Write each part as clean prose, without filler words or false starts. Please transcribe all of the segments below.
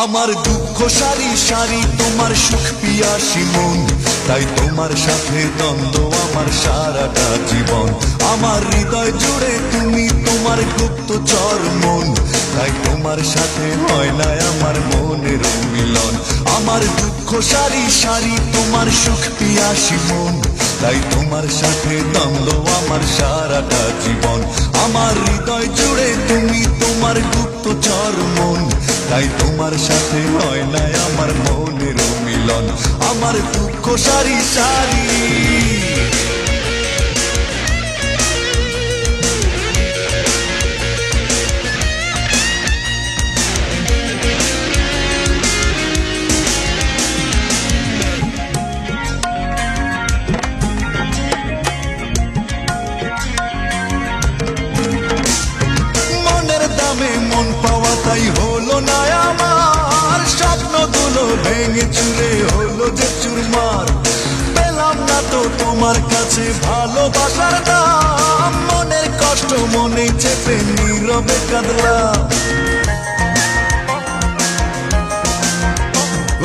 আমার দুঃখ সারি সারি তোমার সুখ পিয়াসী মন, তাই তোমার সাথে দ্বন্দ্ব আমার সারাটা জীবন। আমার হৃদয় জুড়ে তুমি তোমার গুপ্তচর মন, তাই তোমার সাথে হয় না আমার মনের মিলন। আমার দুঃখ সারি সারি তোমার সুখ পিয়াসী মন, তাই তোমার সাথে দ্বন্দ্ব আমার সারাটা জীবন। আমার হৃদয় জুড়ে তুমি তোমার গুপ্তচর মন, তাই তোমার সাথে হয় না আমার মনের মিলন। আমার দুঃখ সারি সারি মনের দামে মন পাওয়া তাই হলো না আমার, স্বপ্নগুলো ভেঙে চুরে হলো যে চুরমার। পেলাম না তো তোমার কাছে ভালোবাসার দাম, মনের কষ্ট মনে চেপে নীরবে কাঁদলাম।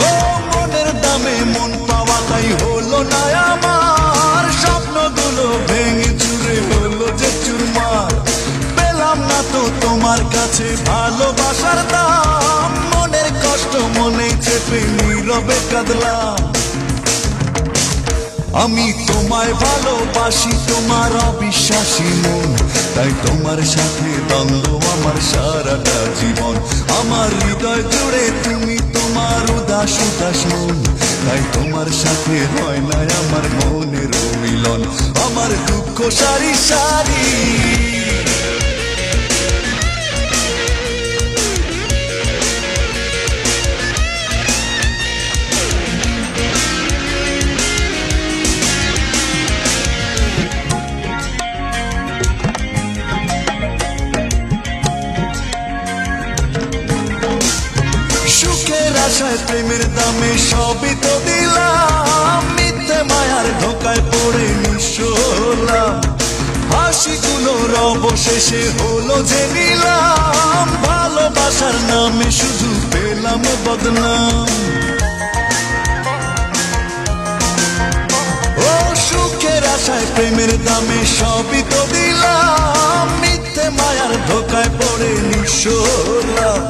ও মনের দামে মন পাওয়া তাই হলো না আমার, স্বপ্নগুলো ভেঙে চুরে হলো যে চুরমার। পেলাম না তো তোমার কাছে ভালোবাসার দাম, মনের কষ্ট মনে চেপে নীরবে কাঁদলাম। আমি তোমায় ভালোবাসি তোমার অবিশ্বাসী মন, তাই তোমার সাথে দ্বন্দ্ব আমার সারাটা জীবন। আমার হৃদয় জুড়ে তুমি তোমার উদাস উদাস মন, তাই তোমার সাথে হয় না আমার মনের মিলন। আমার দুঃখ সারি সারি আশায় প্রেমের দামে সবই তো দিলাম, মিথ্যে মায়ার ধোকায় পড়ে নিঃস্ব হলাম। হাসিগুলোর অবশেষে হলো যে নিলাম, ভালোবাসার নামে শুধু পেলাম বদনাম। ও সুখের আশায় প্রেমের দামে সবই তো দিলাম, মিথ্যে মায়ার ধোকায় পড়ে নিঃস্ব হলাম।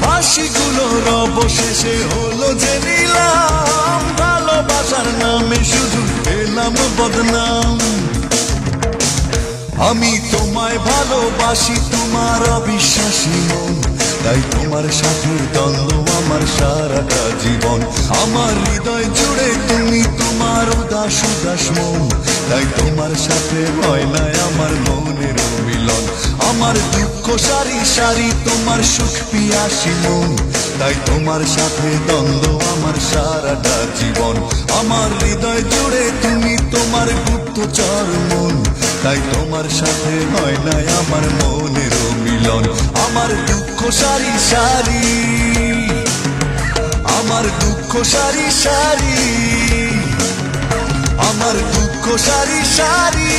হাসিগুলোর অবশেষে হলো যে নিলাম, ভালোবাসার নামে শুধু পেলাম বদনাম। আমি তোমায় ভালোবাসি তোমার অবিশ্বাসী মন, তাই তোমার সাথে দ্বন্দ্ব আমার সারাটা জীবন। আমার হৃদয় জুড়ে তুমি তোমার উদাস উদাস মন, তাই তোমার সাথে হয় না আমার মনের মিলন। আমার দুঃখ সারি সারি তোমার সুখ পিয়াসী মন, তাই তোমার সাথে দ্বন্দ্ব আমার সারাটা জীবন। আমার হৃদয় জুড়ে তুমি তোমার গুপ্তচর মন, তাই তোমার সাথে হয় না আমার মনের মিলন। আমার দুঃখ সারি সারি আমার দুঃখ সারি সারি আমার দুঃখ সারি সারি।